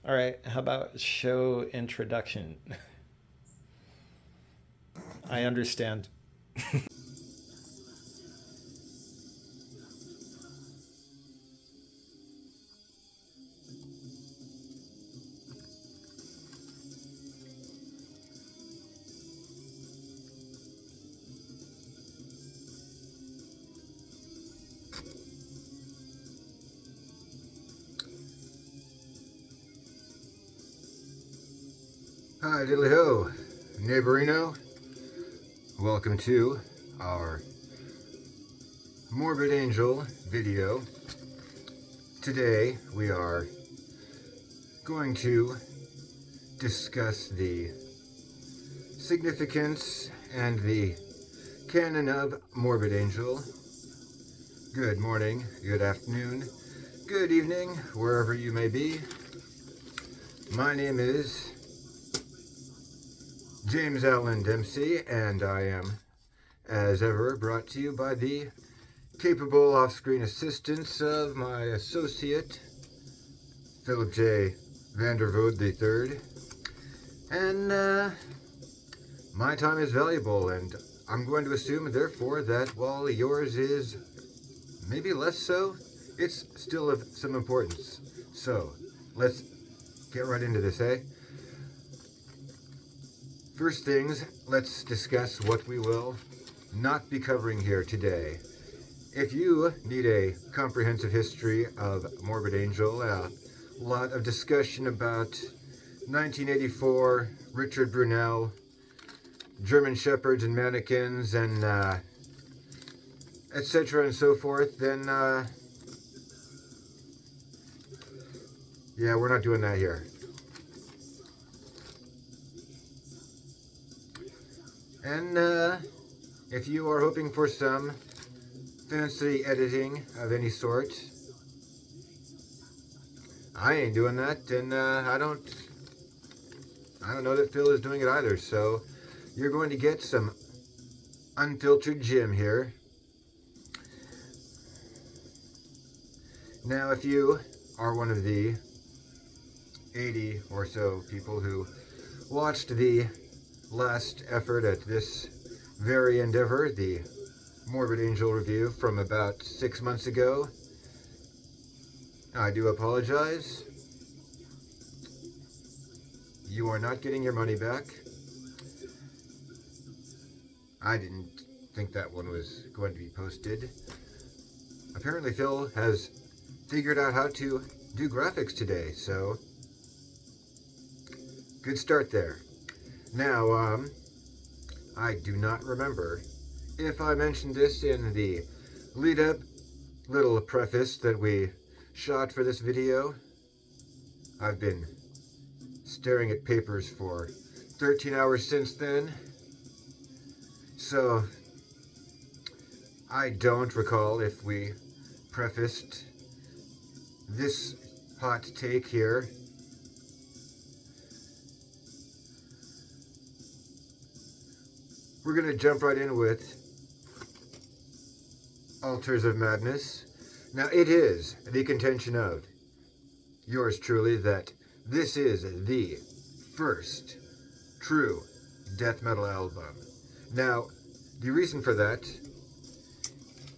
All right, how about show introduction? I understand. Hi, diddly ho, neighborino. Welcome to our Morbid Angel video. Today we are going to discuss the significance and the canon of Morbid Angel. Good morning, good afternoon, good evening, wherever you may be. My name is James Allen Dempsey, and I am, as ever, brought to you by the capable off-screen assistance of my associate, Philip J. Vandervood III. And my time is valuable, and I'm going to assume, therefore, that while yours is maybe less so, it's still of some importance. So, let's get right into this, eh? First things, let's discuss what we will not be covering here today. If you need a comprehensive history of Morbid Angel, a lot of discussion about 1984, Richard Brunel, German Shepherds and Mannequins, and etc. and so forth, then yeah, we're not doing that here. And if you are hoping for some fancy editing of any sort, I ain't doing that, and I don't know that Phil is doing it either. So you're going to get some unfiltered Jim here. Now, if you are one of the 80 or so people who watched the last effort at this very endeavor, the Morbid Angel review from about 6 months ago, I do apologize. You are not getting your money back. I didn't think that one was going to be posted. Apparently Phil has figured out how to do graphics today, so good start there. Now, I do not remember if I mentioned this in the lead-up little preface that we shot for this video. I've been staring at papers for 13 hours since then, so I don't recall if we prefaced this hot take here. We're going to jump right in with Altars of Madness. Now, it is the contention of yours truly that this is the first true death metal album. Now, the reason for that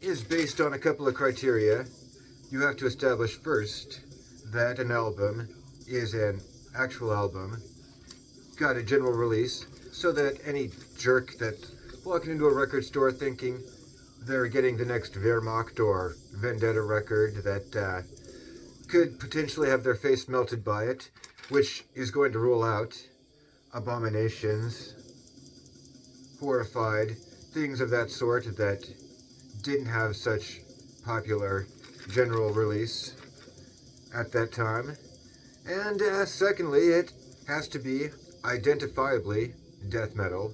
is based on a couple of criteria. You have to establish first that an album is an actual album, got a general release, so that any jerk that's walking into a record store thinking they're getting the next Wehrmacht or Vendetta record that could potentially have their face melted by it, which is going to rule out abominations, horrified, things of that sort that didn't have such popular general release at that time. And secondly, it has to be identifiably death metal,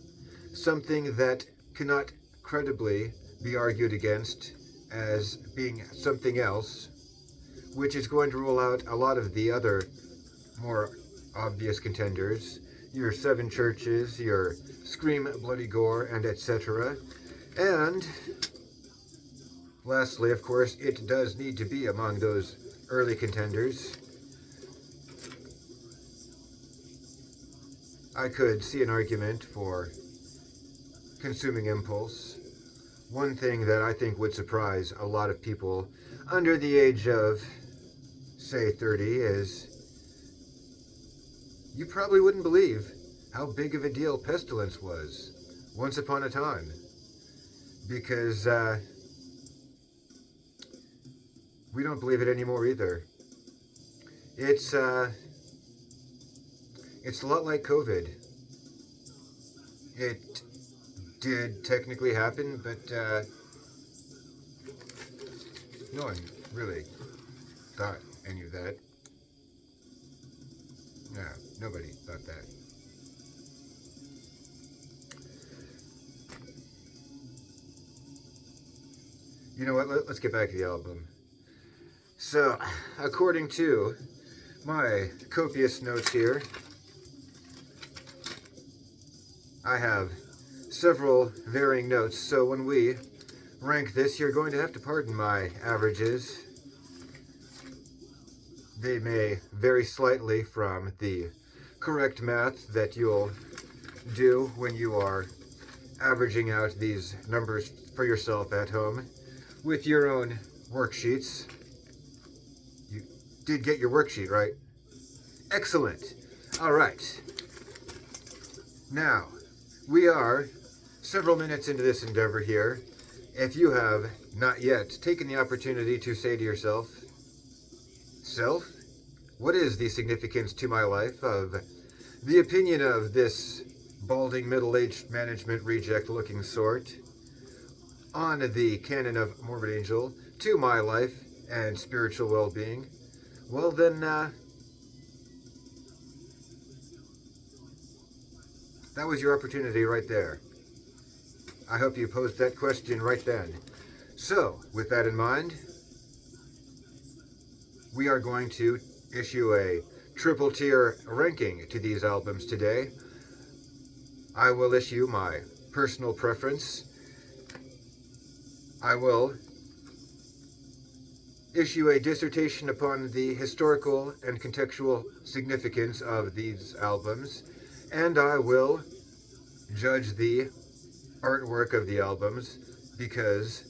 something that cannot credibly be argued against as being something else, which is going to rule out a lot of the other more obvious contenders, your Seven Churches, your Scream Bloody Gore, and etc. And lastly, of course, it does need to be among those early contenders. I could see an argument for consuming impulse. One thing that I think would surprise a lot of people under the age of, say, 30 is you probably wouldn't believe how big of a deal pestilence was once upon a time. Because we don't believe it anymore either. It's a lot like COVID. It did technically happen, but no one really thought any of that. No, nobody thought that. You know what, let's get back to the album. So, according to my copious notes here, I have several varying notes, so when we rank this, you're going to have to pardon my averages. They may vary slightly from the correct math that you'll do when you are averaging out these numbers for yourself at home with your own worksheets. You did get your worksheet, right? Excellent. All right. Now, we are several minutes into this endeavor here. If you have not yet taken the opportunity to say to yourself, Self, what is the significance to my life of the opinion of this balding middle-aged management reject-looking sort on the canon of Morbid Angel to my life and spiritual well-being? Well then, that was your opportunity right there. I hope you posed that question right then. So, with that in mind, we are going to issue a triple tier ranking to these albums today. I will issue my personal preference. I will issue a dissertation upon the historical and contextual significance of these albums, and I will judge the artwork of the albums, because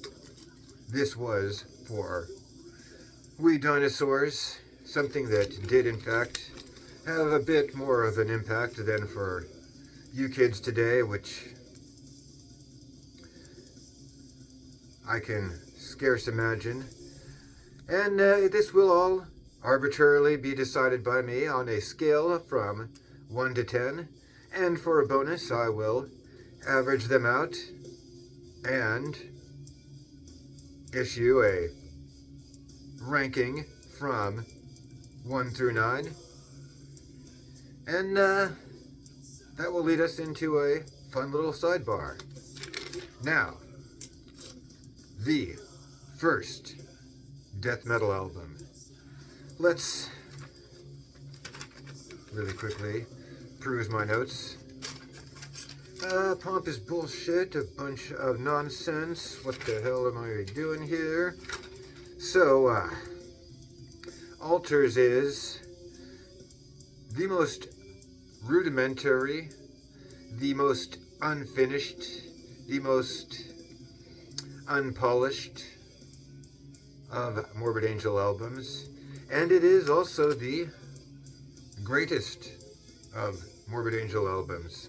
this was for we dinosaurs something that did in fact have a bit more of an impact than for you kids today, which I can scarce imagine. And this will all arbitrarily be decided by me on a scale from 1 to 10. And for a bonus, I will average them out and issue a ranking from 1 through 9. And that will lead us into a fun little sidebar. Now, the first death metal album. Let's really quickly peruse my notes. Pomp is bullshit, a bunch of nonsense. What the hell am I doing here? So, Altars is the most rudimentary, the most unfinished, the most unpolished of Morbid Angel albums, and it is also the greatest of Morbid Angel albums.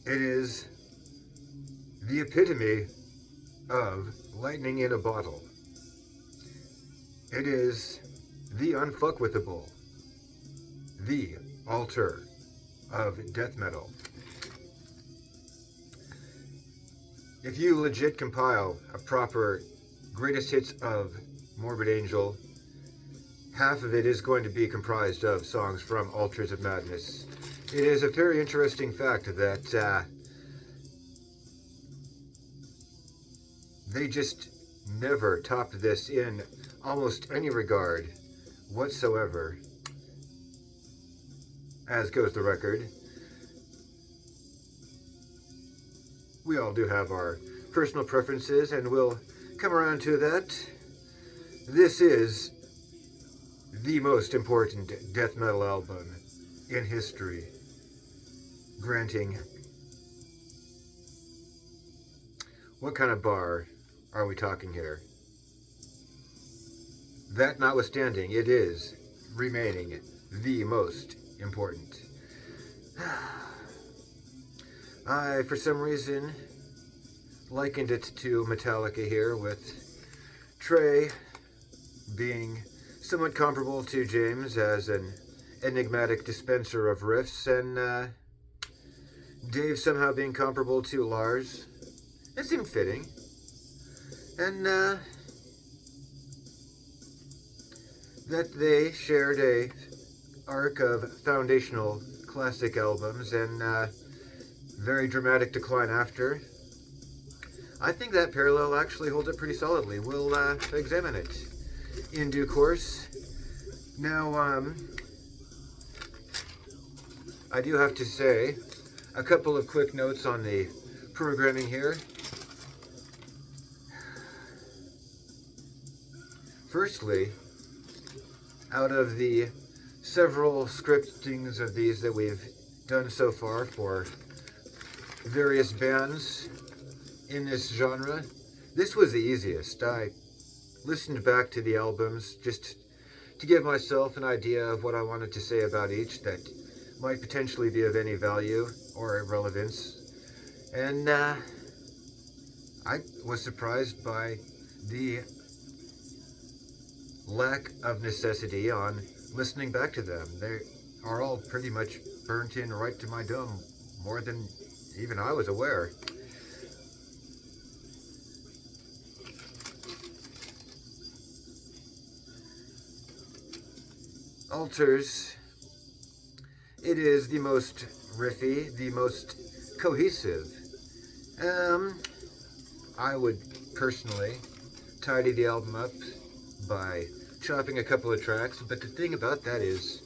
It is the epitome of lightning in a bottle. It is the unfuckwithable, the altar of death metal. If you legit compile a proper greatest hits of Morbid Angel, half of it is going to be comprised of songs from Altars of Madness. It is a very interesting fact that they just never topped this in almost any regard whatsoever, as goes the record. We all do have our personal preferences, and we'll come around to that. This is the most important death metal album in history, granting. What kind of bar are we talking here? That notwithstanding, it is remaining the most important. I, for some reason, likened it to Metallica here, with Trey being somewhat comparable to James as an enigmatic dispenser of riffs, and Dave somehow being comparable to Lars. It seemed fitting. And that they shared a arc of foundational classic albums and very dramatic decline after. I think that parallel actually holds up pretty solidly. We'll examine it in due course. Now, I do have to say a couple of quick notes on the programming here. Firstly, out of the several scriptings of these that we've done so far for various bands in this genre, this was the easiest. I listened back to the albums just to give myself an idea of what I wanted to say about each that might potentially be of any value or relevance. And I was surprised by the lack of necessity on listening back to them. They are all pretty much burnt in right to my dome, more than even I was aware. Altars, it is the most riffy, the most cohesive. I would personally tidy the album up by chopping a couple of tracks, but the thing about that is,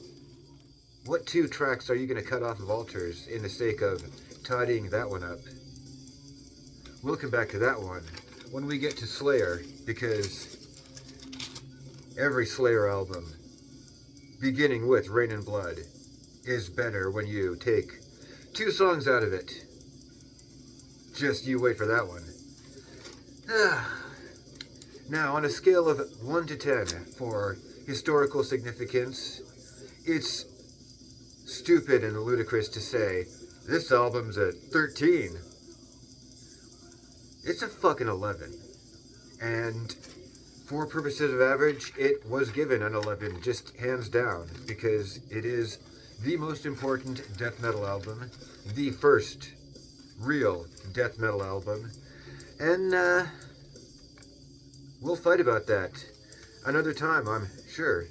what 2 tracks are you going to cut off of Altars in the sake of tidying that one up? We'll come back to that one when we get to Slayer, because every Slayer album, beginning with Rain and Blood, is better when you take 2 songs out of it. Just you wait for that one. Now, on a scale of 1 to 10 for historical significance, it's stupid and ludicrous to say, this album's a 13. It's a fucking 11. And for purposes of average, it was given an 11, just hands down, because it is the most important death metal album, the first real death metal album, and we'll fight about that another time, I'm sure.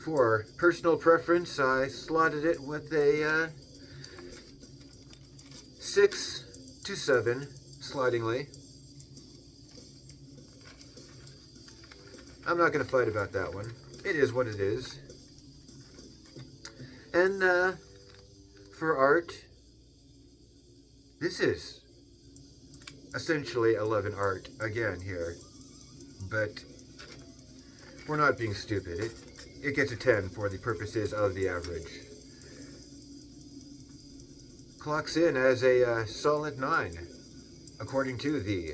For personal preference, I slotted it with a 6 to 7, slidingly. I'm not going to fight about that one. It is what it is. And for art, this is essentially 11 art again here. But we're not being stupid. It gets a 10 for the purposes of the average. Clocks in as a solid 9, according to the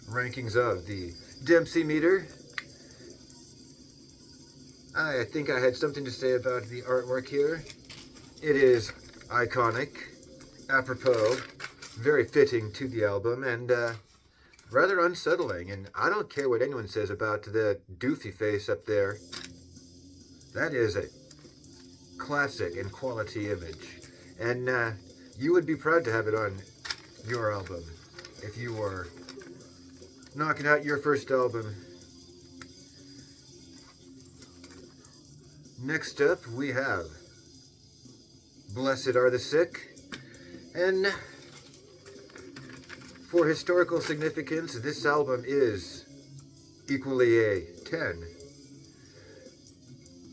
rankings of the Dempsey meter. I think I had something to say about the artwork here. It is iconic, apropos, very fitting to the album, and rather unsettling. And I don't care what anyone says about the doofy face up there. That is a classic and quality image. And you would be proud to have it on your album if you were knocking out your first album. Next up, we have Blessed Are the Sick. And for historical significance, this album is equally a 10.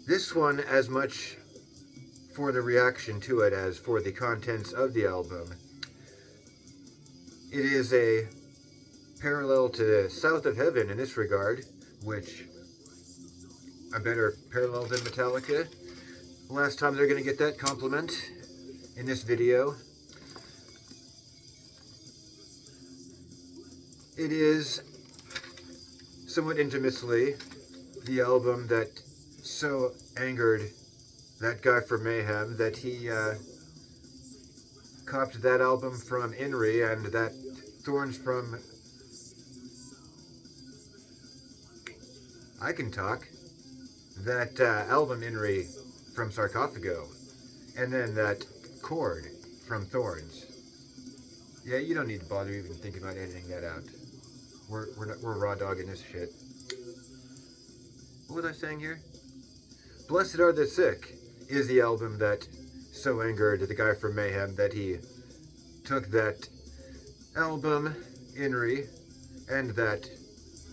This one as much for the reaction to it as for the contents of the album. It is a parallel to South of Heaven in this regard, which a better parallel than Metallica. last time they're going to get that compliment in this video. It is somewhat infamously the album that so angered that guy from Mayhem that he copped that album from Inri, and that Thorns from I Can Talk, that album Inri from Sarcophago, and then that chord from Thorns. Yeah, you don't need to bother even thinking about editing that out. We're raw dogging this shit. What was I saying here? Blessed Are the Sick is the album that so angered the guy from Mayhem that he took that album, Inri, and that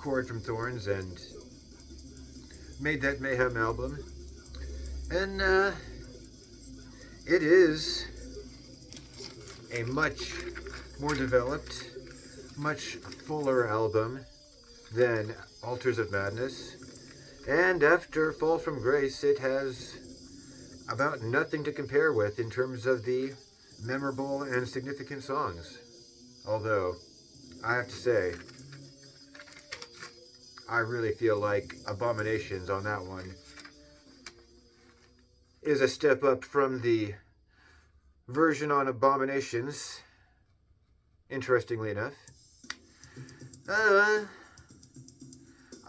chord from Thorns and made that Mayhem album. And it is a much more developed, much fuller album than Altars of Madness. And after Fall from Grace, it has about nothing to compare with in terms of the memorable and significant songs. Although, I have to say, I really feel like Abominations on that one is a step up from the version on Abominations, interestingly enough.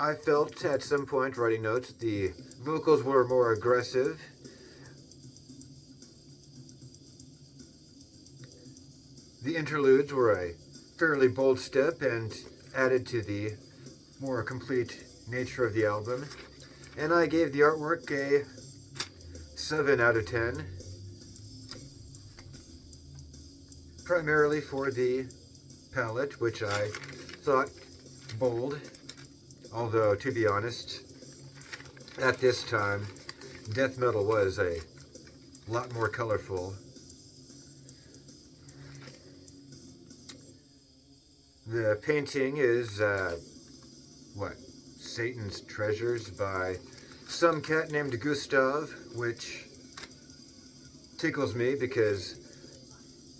I felt at some point, writing notes, the vocals were more aggressive. The interludes were a fairly bold step and added to the more complete nature of the album. And I gave the artwork a 7 out of 10. Primarily for the palette, which I thought bold. Although, to be honest, at this time, death metal was a lot more colorful. The painting is, Satan's Treasures by some cat named Gustav, which tickles me because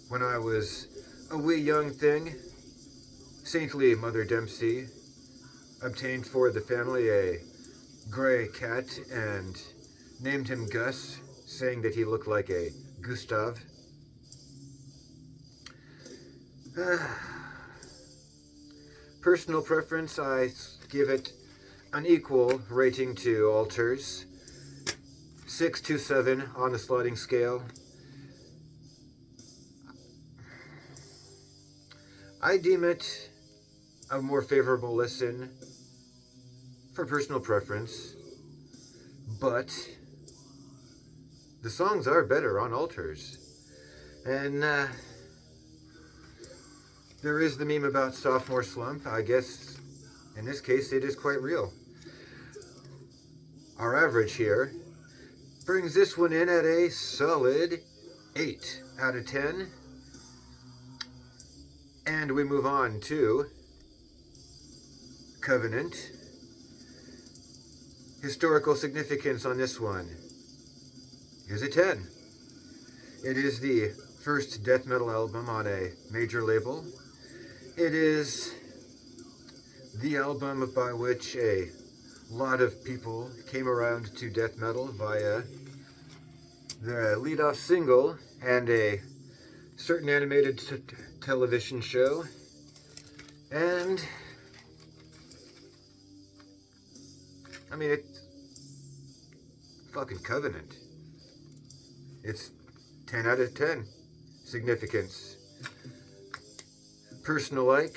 when I was a wee young thing, saintly Mother Dempsey obtained for the family a gray cat and named him Gus, saying that he looked like a Gustav. Personal preference, I give it an equal rating to Altars. 6 to 7 on the sliding scale. I deem it a more favorable listen for personal preference, but the songs are better on Altars. And there is the meme about sophomore slump. I guess in this case it is quite real. Our average here brings this one in at a solid 8 out of 10. And we move on to Covenant. Historical significance on this one is a 10. It is the first death metal album on a major label. It is the album by which a lot of people came around to death metal via the lead-off single and a certain animated television show. And I mean, it's fucking Covenant. It's 10 out of 10 significance. Personal like,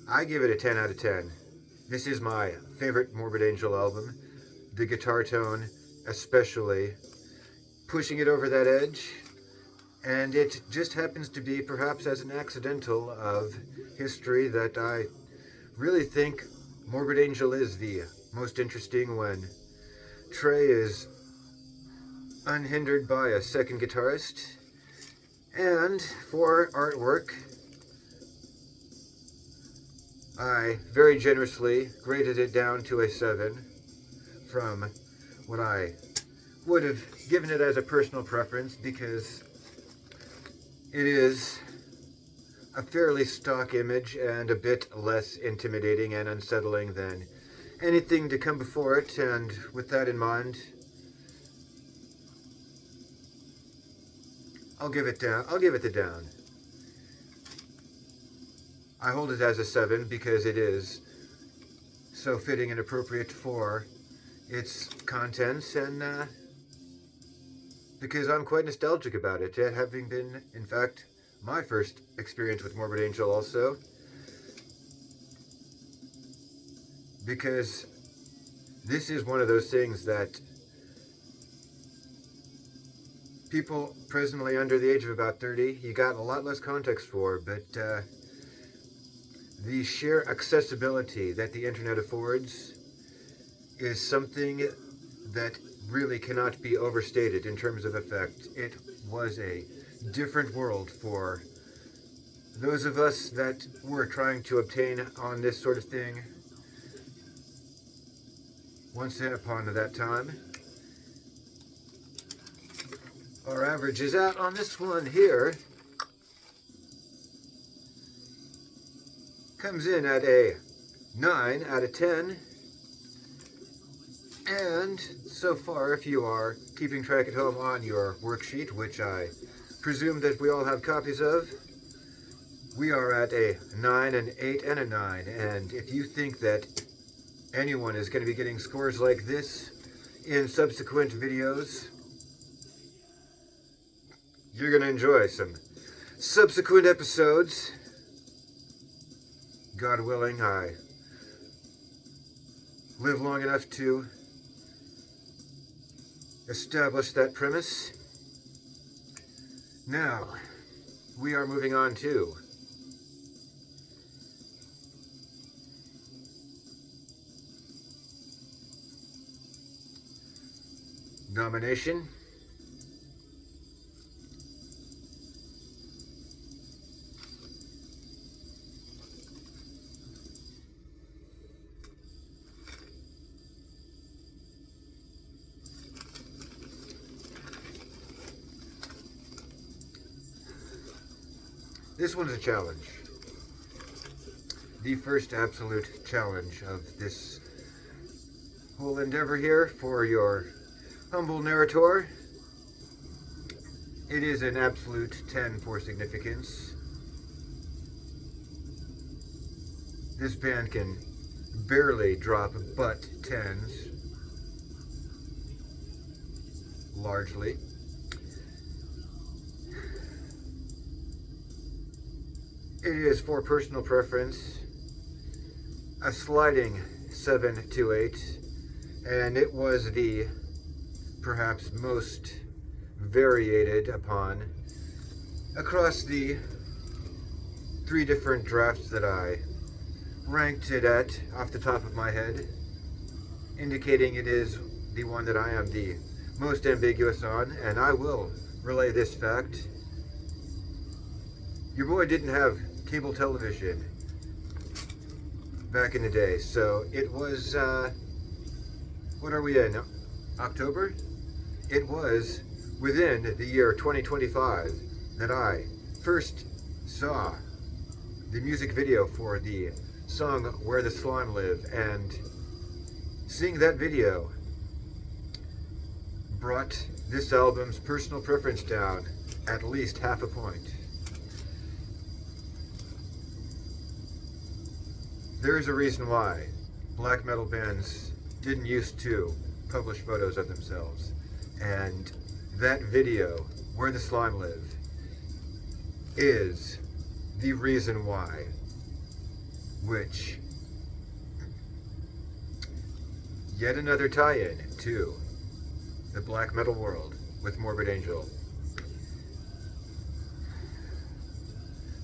I give it a 10 out of 10. This is my favorite Morbid Angel album. The guitar tone especially, pushing it over that edge. And it just happens to be, perhaps as an accidental of history, that I really think Morbid Angel is the most interesting when Trey is unhindered by a second guitarist. And for artwork, I very generously graded it down to a 7 from what I would have given it as a personal preference, because it is a fairly stock image and a bit less intimidating and unsettling than anything to come before it. And with that in mind, I'll give it the down. I hold it as a 7 because it is so fitting and appropriate for its contents, and because I'm quite nostalgic about it, having been, in fact, my first experience with Morbid Angel also, because this is one of those things that people presently under the age of about 30, you got a lot less context for, but the sheer accessibility that the internet affords is something that really cannot be overstated in terms of effect. It was a different world for those of us that were trying to obtain on this sort of thing once upon that time. Our average is out on this one here. Comes in at a 9 out of 10. And so far, if you are keeping track at home on your worksheet, which I presume that we all have copies of, we are at a 9, an 8, and a 9. And if you think that anyone is going to be getting scores like this in subsequent videos, you're going to enjoy some subsequent episodes. God willing, I live long enough to establish that premise. Now, we are moving on to nomination. This one's a challenge. The first absolute challenge of this whole endeavor here for your humble narrator. It is an absolute 10 for significance. This band can barely drop but 10s. Largely. It is, for personal preference, a sliding 7 to 8, and it was the perhaps most variated upon across the 3 different drafts that I ranked it at off the top of my head, indicating it is the one that I am the most ambiguous on. And I will relay this fact. Your boy didn't have cable television back in the day, so it was, what are we in, October? It was within the year 2025 that I first saw the music video for the song Where the Slime Live, and seeing that video brought this album's personal preference down at least half a point. There is a reason why black metal bands didn't used to publish photos of themselves, and that video, Where the Slime Live, is the reason why, which, yet another tie-in to the black metal world with Morbid Angel.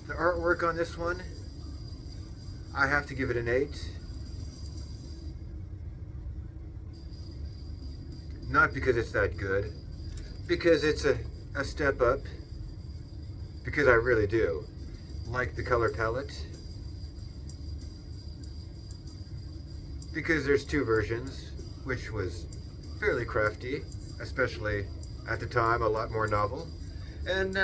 The artwork on this one, I have to give it an 8. Not because it's that good, because it's a step up, because I really do like the color palette, because there's 2 versions, which was fairly crafty, especially at the time, a lot more novel. And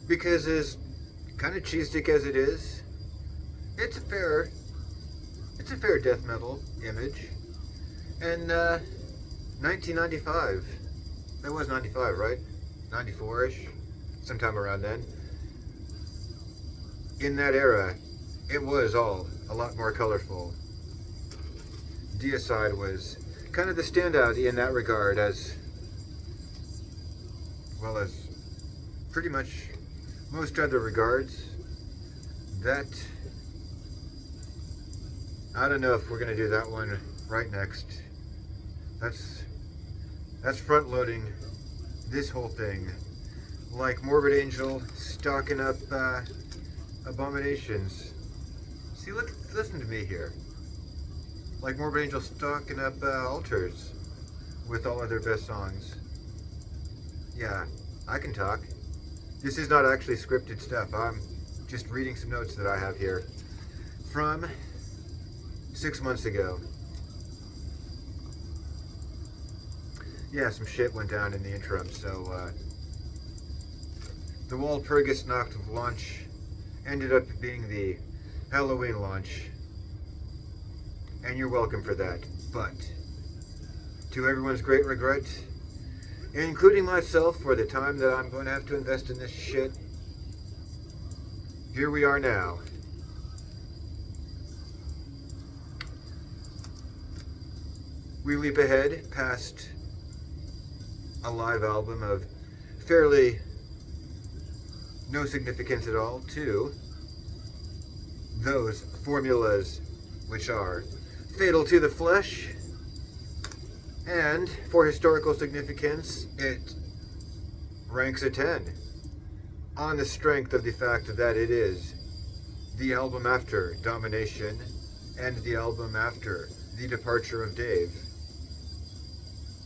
because as kind of cheesesteak as it is, it's a fair death metal image. And 1995, that was 95, right? 94-ish, sometime around then. In that era, it was all a lot more colorful. Deicide was kind of the standout in that regard, as well as pretty much most other regards. That, I don't know if we're going to do that one right next. That's front loading this whole thing, like Morbid Angel stocking up abominations. See, look, listen to me here. Like Morbid Angel stocking up altars with all of their best songs. Yeah, I can talk. This is not actually scripted stuff. I'm just reading some notes that I have here from 6 months ago. Yeah, some shit went down in the interim, so the Walpurgis Nacht launch ended up being the Halloween launch, and you're welcome for that. But to everyone's great regret, including myself, for the time that I'm going to have to invest in this shit, here we are now. We leap ahead past a live album of fairly no significance at all to those formulas which are fatal to the flesh, and for historical significance it ranks a 10 on the strength of the fact that it is the album after Domination and the album after the departure of Dave.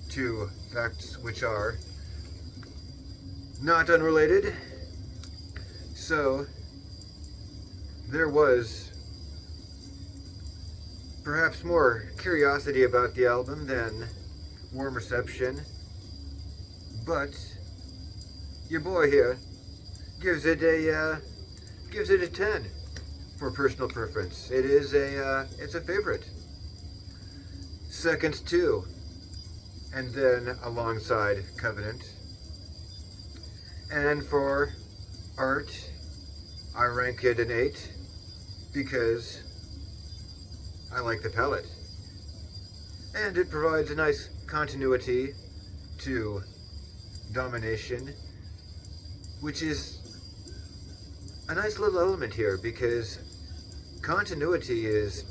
Two facts which are not unrelated. So there was perhaps more curiosity about the album than warm reception, but your boy here gives it a 10 for personal preference. It is it's a favorite. Second to, and then alongside Covenant. And for art, I rank it an 8 because I like the palette. And it provides a nice continuity to Domination, which is a nice little element here, because continuity is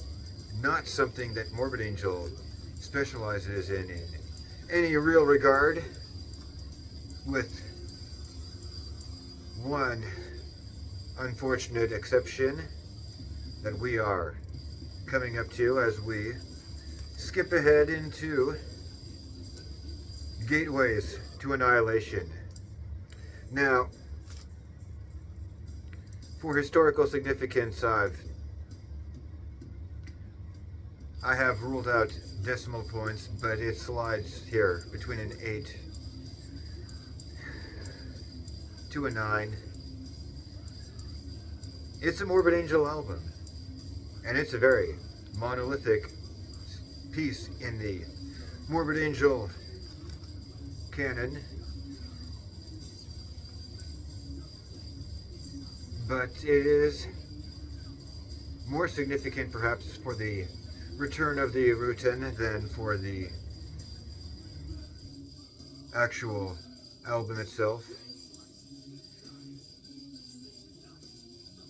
not something that Morbid Angel specializes in any real regard, with one unfortunate exception that we are coming up to as we skip ahead into Gateways to Annihilation. Now, for historical significance, I have ruled out decimal points, but it slides here between an 8 to a 9. It's a Morbid Angel album, and it's a very monolithic piece in the Morbid Angel canon, but it is more significant perhaps for the return of the Rutan than for the actual album itself.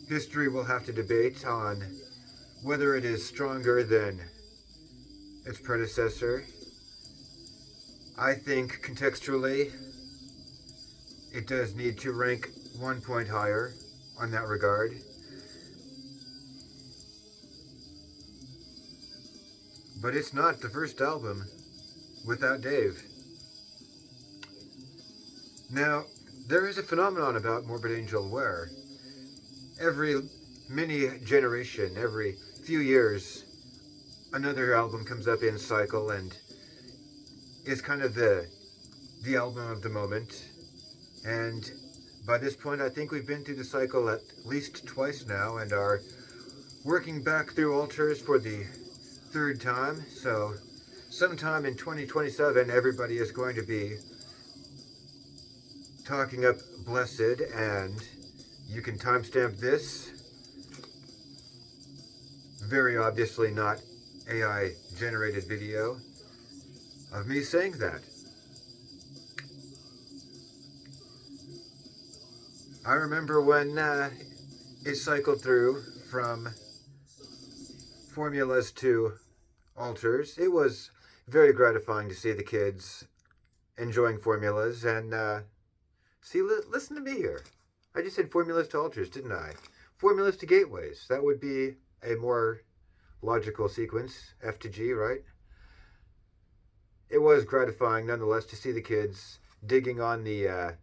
History will have to debate on whether it is stronger than its predecessor. I think contextually it does need to rank 1 point higher on that regard. But it's not the first album without Dave. Now, there is a phenomenon about Morbid Angel where every mini generation, every few years, another album comes up in cycle and is kind of the album of the moment. And by this point, I think we've been through the cycle at least twice now and are working back through altars for the third time. So sometime in 2027, everybody is going to be talking up Blessed, and you can timestamp this. Very obviously not AI generated video of me saying that. I remember when it cycled through from formulas to altars. It was very gratifying to see the kids enjoying formulas and see, listen to me here. I just said formulas to altars, didn't I? Formulas to gateways. That would be a more logical sequence, F to G, right? It was gratifying nonetheless to see the kids digging on the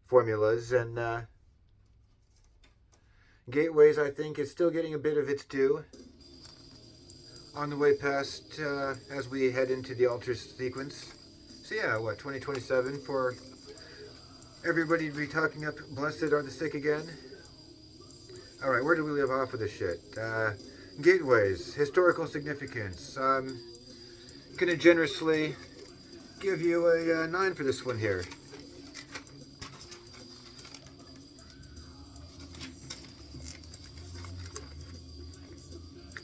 formulas, and gateways, I think, is still getting a bit of its due on the way past as we head into the altars sequence. So yeah, what, 2027 for everybody to be talking up Blessed Are the Sick again? Alright, where do we leave off with this shit? Gateways, historical significance. I'm gonna generously give you a 9 for this one here.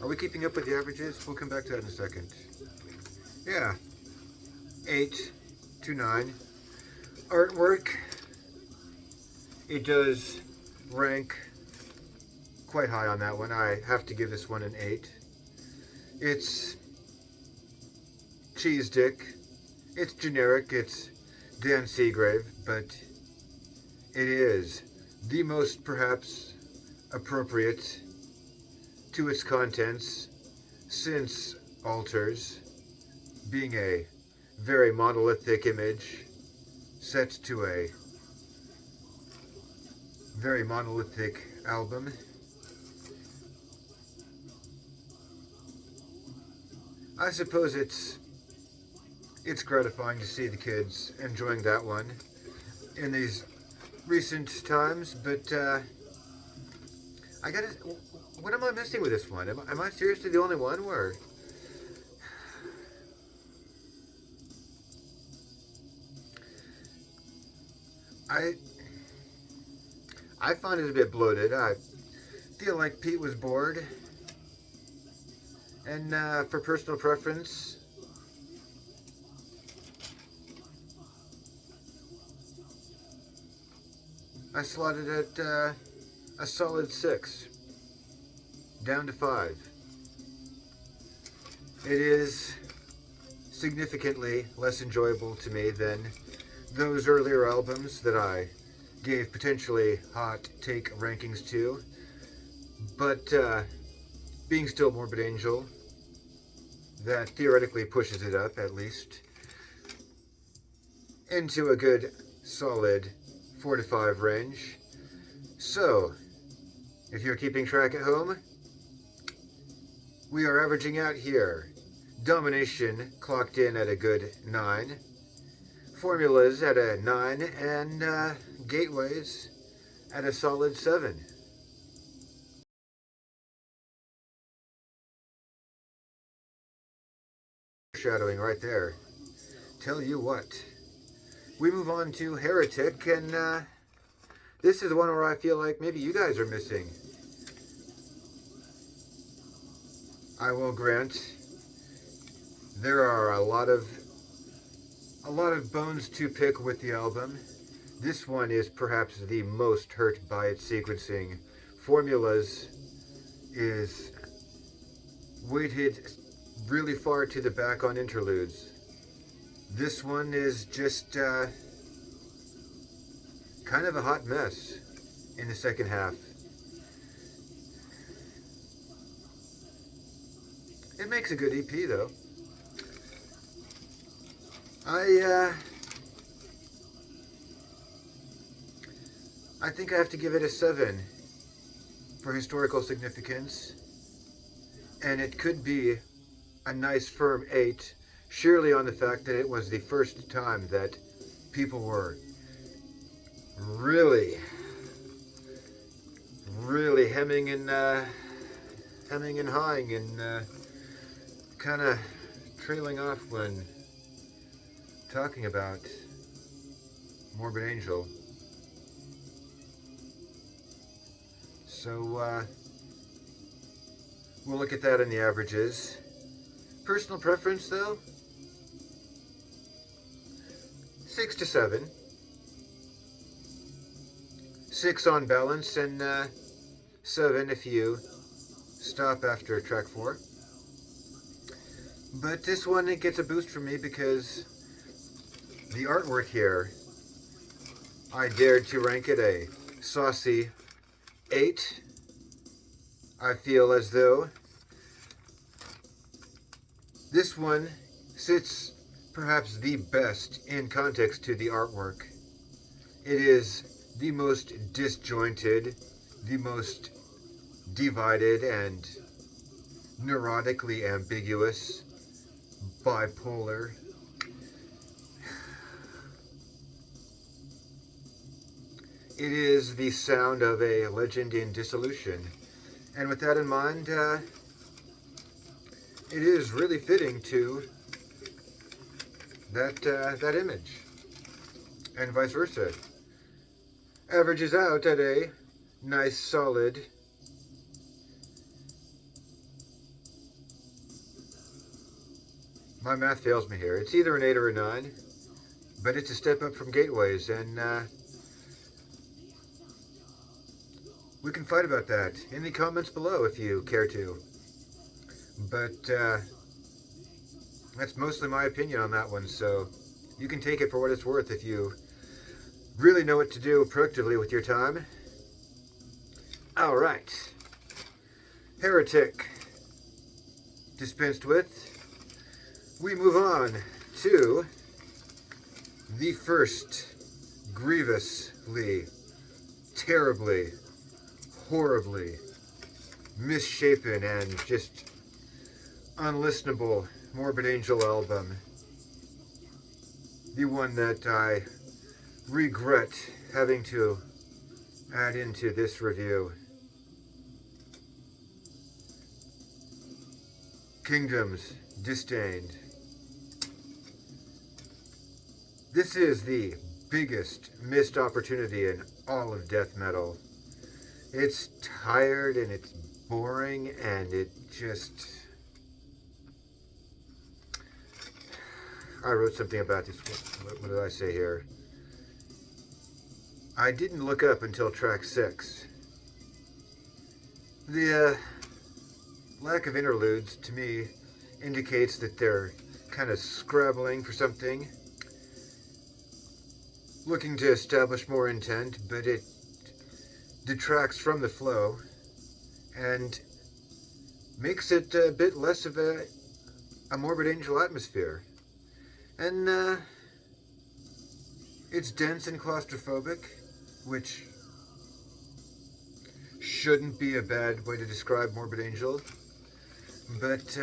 Are we keeping up with the averages? We'll come back to that in a second. Yeah, 8 to 9. Artwork, it does rank quite high on that one. I have to give this one an 8. It's cheese dick. It's generic. It's Dan Seagrave, but it is the most perhaps appropriate to its contents, since altars, being a very monolithic image set to a very monolithic album. I suppose it's gratifying to see the kids enjoying that one in these recent times, but I gotta. What am I missing with this one? Am I seriously the only one where I find it a bit bloated. I feel like Pete was bored, and for personal preference, I slotted at a solid 6. Down to 5. It is significantly less enjoyable to me than those earlier albums that I gave potentially hot take rankings to, but being still Morbid Angel, that theoretically pushes it up at least into a good solid 4 to 5 range. So, if you're keeping track at home, we are averaging out here. Domination clocked in at a good 9. Formulas at a 9. And gateways at a solid 7. Shadowing right there. Tell you what. We move on to Heretic, and this is the one where I feel like maybe you guys are missing. I will grant there are a lot of bones to pick with the album. This one is perhaps the most hurt by its sequencing. Formulas is weighted really far to the back on interludes. This one is just kind of a hot mess in the second half. It makes a good EP, though. I think I have to give it a 7 for historical significance, and it could be a nice firm 8, surely on the fact that it was the first time that people were really hemming and hawing and kind of trailing off when talking about Morbid Angel. So we'll look at that in the averages. Personal preference, though, 6 to 7. 6 on balance, and 7 if you stop after track 4. But this one, it gets a boost from me because the artwork here, I dared to rank it a saucy 8. I feel as though this one sits perhaps the best in context to the artwork. It is the most disjointed, the most divided and neurotically ambiguous, bipolar. It is the sound of a legend in dissolution. And with that in mind, it is really fitting to that image, and vice versa. Averages out at a nice solid my math fails me here. It's either an 8 or a 9, but it's a step up from Gateways, and we can fight about that in the comments below if you care to. But that's mostly my opinion on that one, so you can take it for what it's worth if you really know what to do productively with your time. Alright. Heretic dispensed with. We move on to the first grievously, terribly, horribly misshapen and just unlistenable Morbid Angel album. The one that I regret having to add into this review. Kingdoms Disdained. This is the biggest missed opportunity in all of death metal. It's tired and it's boring and it just... I wrote something about this. What did I say here? I didn't look up until track 6. The lack of interludes, to me, indicates that they're kind of scrabbling for something, looking to establish more intent, but it detracts from the flow and makes it a bit less of a Morbid Angel atmosphere. And it's dense and claustrophobic, which shouldn't be a bad way to describe Morbid Angel, but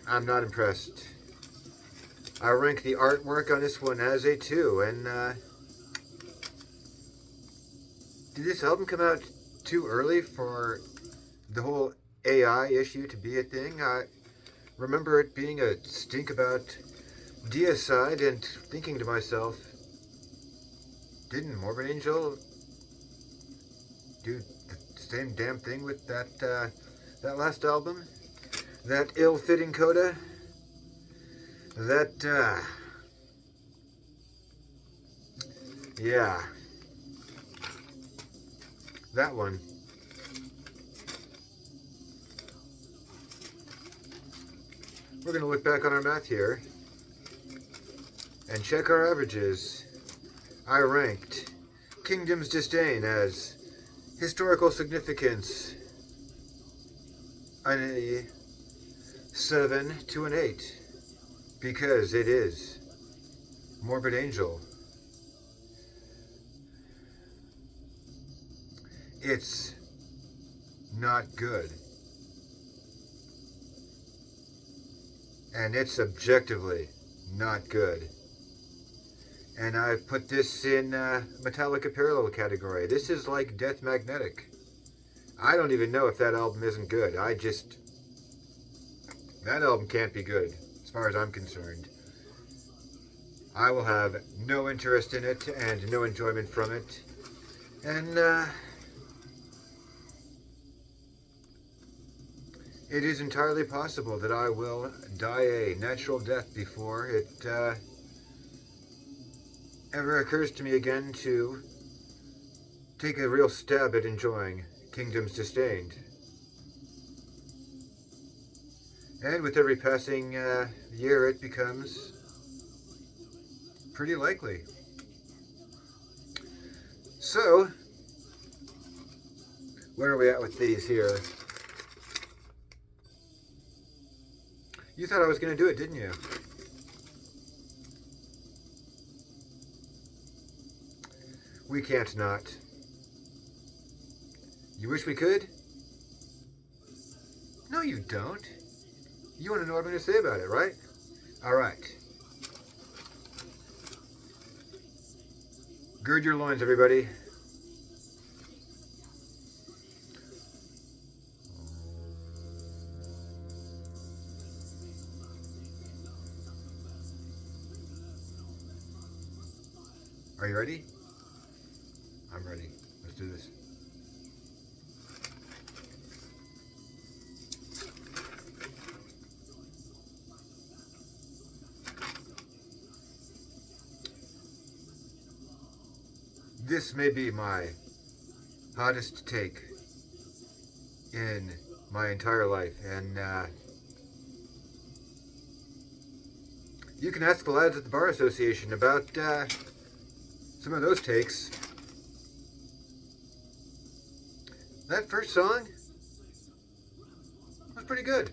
I'm not impressed. I rank the artwork on this one as a 2, and did this album come out too early for the whole AI issue to be a thing? I remember it being a stink about deicide and thinking to myself, didn't Morbid Angel do the same damn thing with that last album? That ill-fitting coda? That, yeah. That one. We're going to look back on our math here and check our averages. I ranked Kingdom's Disdain as historical significance a 7 to an 8 because it is Morbid Angel. it's not good. And it's objectively not good. And I put this in Metallica Parallel category. This is like Death Magnetic. I don't even know if that album isn't good. That album can't be good, as far as I'm concerned. I will have no interest in it and no enjoyment from it. And it is entirely possible that I will die a natural death before it ever occurs to me again to take a real stab at enjoying Kingdoms Disdained. And with every passing year, it becomes pretty likely. So, where are we at with these here? You thought I was going to do it, didn't you? We can't not. You wish we could? No, you don't. You want to know what I'm going to say about it, right? All right. Gird your loins, everybody. Are you ready? I'm ready. Let's do this. This may be my hottest take in my entire life, and you can ask the lads at the Bar Association about some of those takes. That first song was pretty good.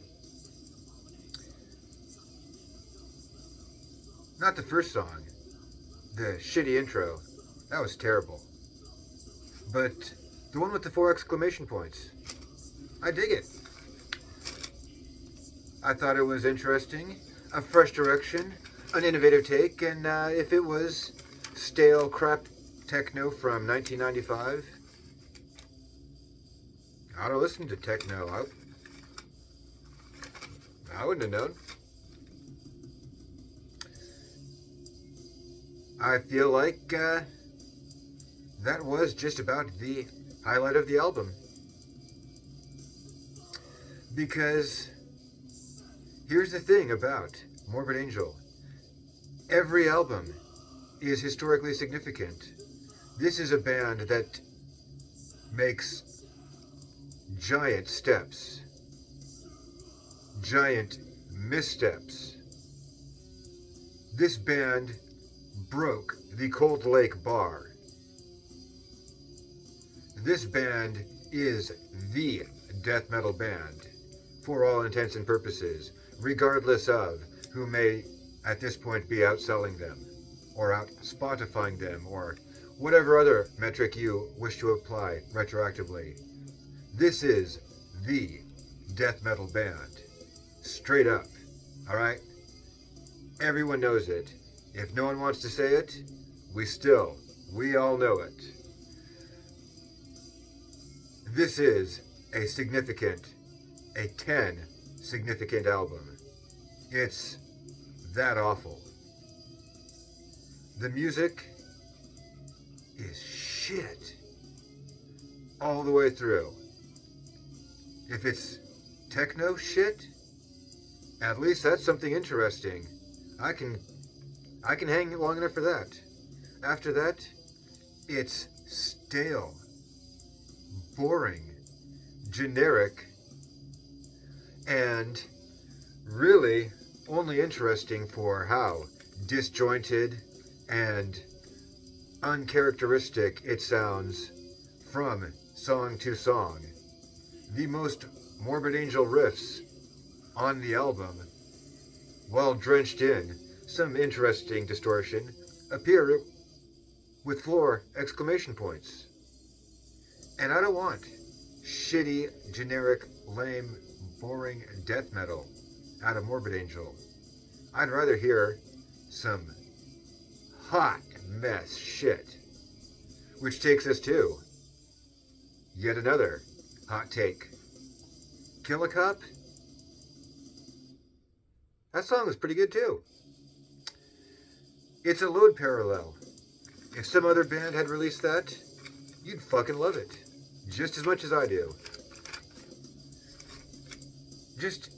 Not the first song, the shitty intro. That was terrible. But the one with the 4 exclamation points, I dig it. I thought it was interesting, a fresh direction, an innovative take, and if it was stale crap techno from 1995, I'd have listened to techno. I wouldn't have known. I feel like that was just about the highlight of the album. Because here's the thing about Morbid Angel. Every album is historically significant. This is a band that makes giant steps, giant missteps. This band broke the Cold Lake Bar. This band is the death metal band for all intents and purposes, regardless of who may at this point be outselling them, or out Spotifying them, or whatever other metric you wish to apply retroactively. This is the death metal band. Straight up. Alright? Everyone knows it. If no one wants to say it, we all know it. This is a 10 significant album. It's that awful. The music is shit all the way through. If it's techno shit, at least that's something interesting. I can hang long enough for that. After that, it's stale, boring, generic, and really only interesting for how disjointed and uncharacteristic it sounds from song to song. The most Morbid Angel riffs on the album, while drenched in some interesting distortion, appear with 4 exclamation points. And I don't want shitty, generic, lame, boring death metal out of Morbid Angel. I'd rather hear some hot mess shit. Which takes us to yet another hot take. Kill a Cop? That song is pretty good too. It's a load parallel. If some other band had released that, you'd fucking love it. Just as much as I do. Just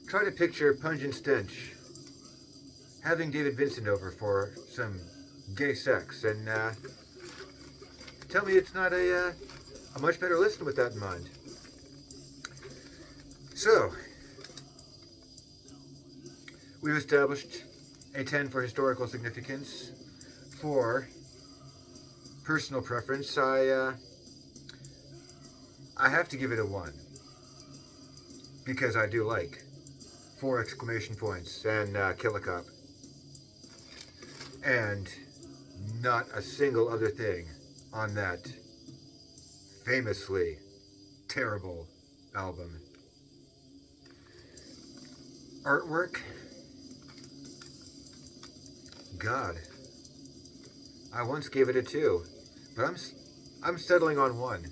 try to picture Pungent Stench having David Vincent over for some gay sex, and tell me it's not a much better listen with that in mind. So, we've established a 10 for historical significance. For personal preference, I have to give it a 1. Because I do like 4 exclamation points and Kill a Cop. And not a single other thing on that famously terrible album. Artwork? God. I once gave it a 2, but I'm settling on 1.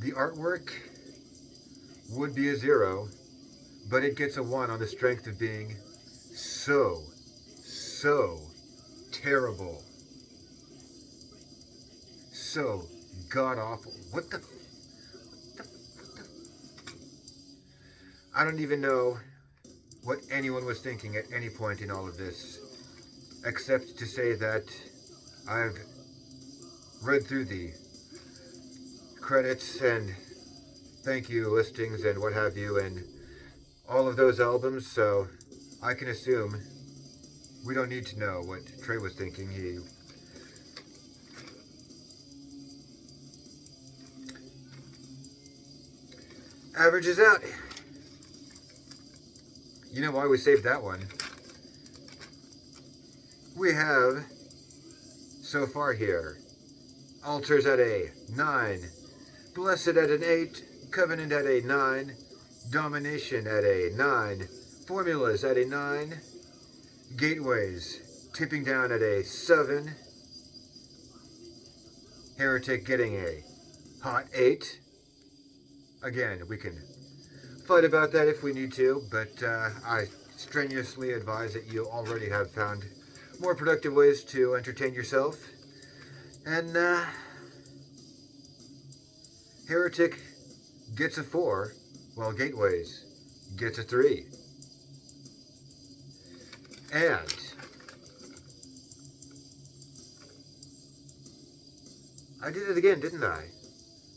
The artwork would be a 0, but it gets a 1 on the strength of being so terrible. So god-awful. What the... I don't even know what anyone was thinking at any point in all of this, except to say that I've read through the credits and thank you listings and what have you and all of those albums, so I can assume we don't need to know what Trey was thinking. He averages out. You know why we saved that one? We have, so far here, Altars at a 9, Blessed at an 8, Covenant at a 9, Domination at a 9, Formulas at a 9, Gateways tipping down at a 7, Heretic getting a hot 8. Again, we can fight about that if we need to, but I strenuously advise that you already have found more productive ways to entertain yourself. And Heretic gets a 4, while Gateways gets a 3. And I did it again, didn't I?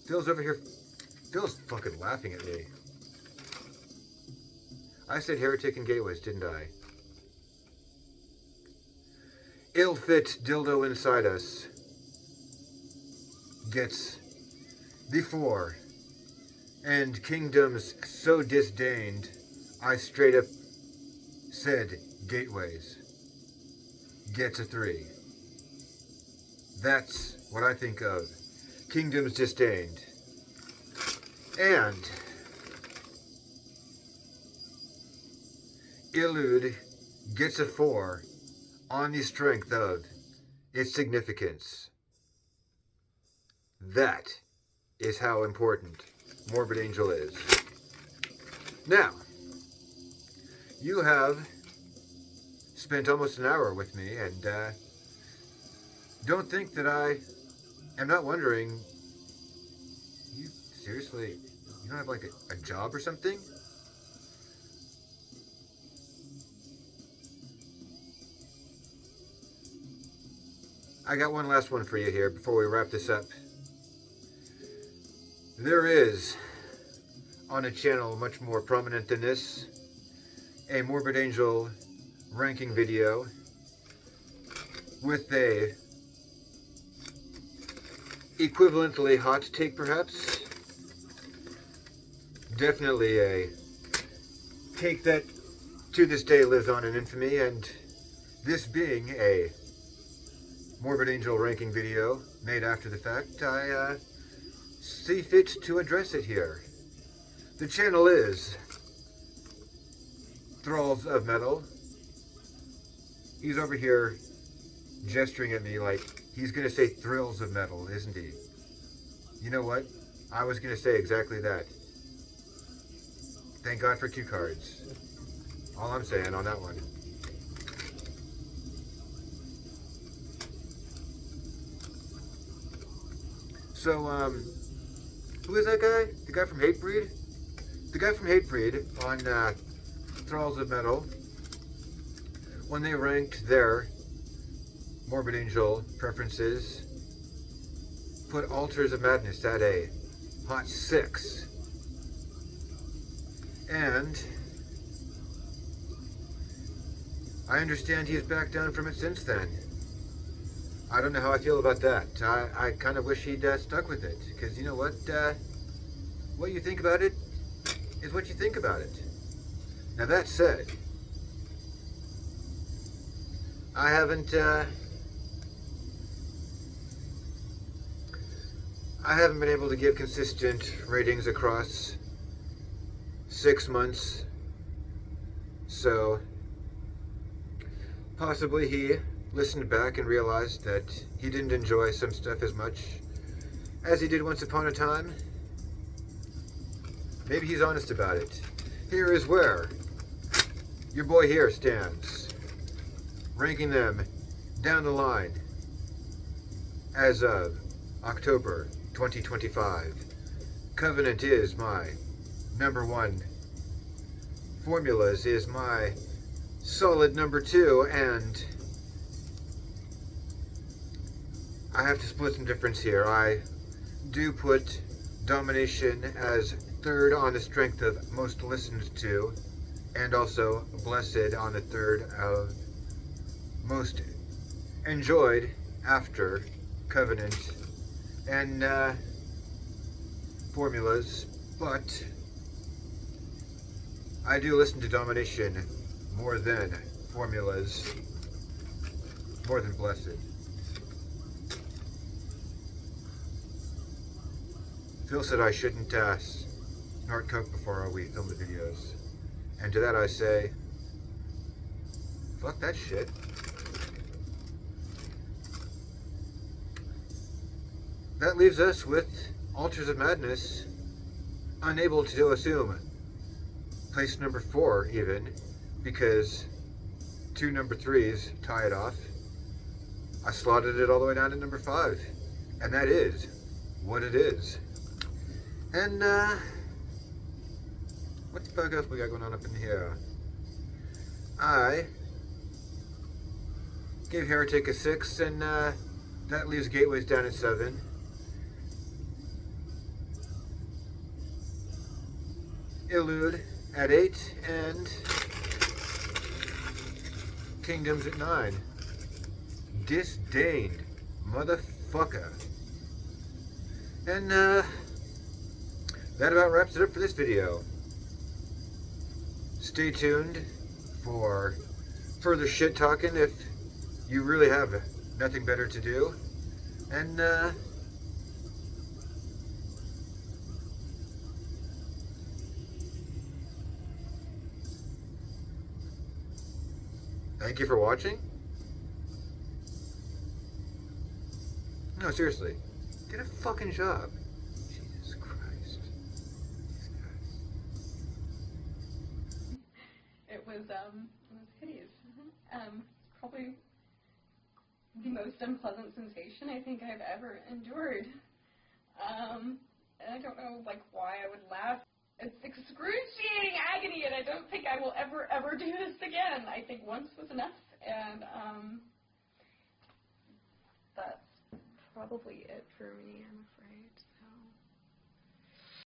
Phil's over here. Phil's fucking laughing at me. I said Heretic and Gateways, didn't I? Ill-fit dildo inside us gets the 4. And Kingdoms so disdained, I straight up said Gateways gets a 3. That's what I think of Kingdoms disdained. And Elude gets a 4 on the strength of its significance. That is how important Morbid Angel is. Now, you have spent almost an hour with me, and don't think that I am not wondering, you seriously, you don't have like a job or something? I got one last one for you here before we wrap this up. There is, on a channel much more prominent than this, a Morbid Angel ranking video with a equivalently hot take, perhaps. Definitely a take that to this day lives on in infamy, and this being a Morbid Angel ranking video made after the fact, I see fit to address it here. The channel is Thralls of Metal. He's over here gesturing at me like he's going to say Thrills of Metal, isn't he? You know what? I was going to say exactly that. Thank God for cue cards. All I'm saying on that one. So, who is that guy? The guy from Hatebreed? The guy from Hatebreed on Thralls of Metal, when they ranked their Morbid Angel preferences, put Altars of Madness at a hot 6. And I understand he's backed down from it since then. I don't know how I feel about that. I kind of wish he'd stuck with it, because you know what you think about it is what you think about it. Now that said, I haven't been able to give consistent ratings across 6 months, so possibly he listened back and realized that he didn't enjoy some stuff as much as he did once upon a time. Maybe he's honest about it. Here is where your boy here stands, ranking them down the line as of October 2025. Covenant is my number 1. Formulas is my solid number 2, and I have to split some difference here. I do put Domination as 3rd on the strength of most listened to, and also Blessed on the 3rd of most enjoyed after Covenant and Formulas, but I do listen to Domination more than Formulas, more than Blessed. Phil said I shouldn't snort coke before we film the videos. And to that I say, fuck that shit. That leaves us with Altars of Madness, unable to assume place number 4 even, because 2 number 3s tie it off. I slotted it all the way down to number 5, and that is what it is. And what the fuck else we got going on up in here? I gave Heretic a 6, and that leaves Gateways down at 7. Elude at 8, and Kingdoms at 9. Disdained, motherfucker. And that about wraps it up for this video. Stay tuned for further shit talking if you really have nothing better to do. And thank you for watching. No, seriously, get a fucking job. Jesus Christ. It was hideous. Probably the most unpleasant sensation I think I've ever endured. And I don't know, like, why I would laugh. It's excruciating agony, and I don't think I will ever do this again. I think once was enough, and that's probably it for me, I'm afraid.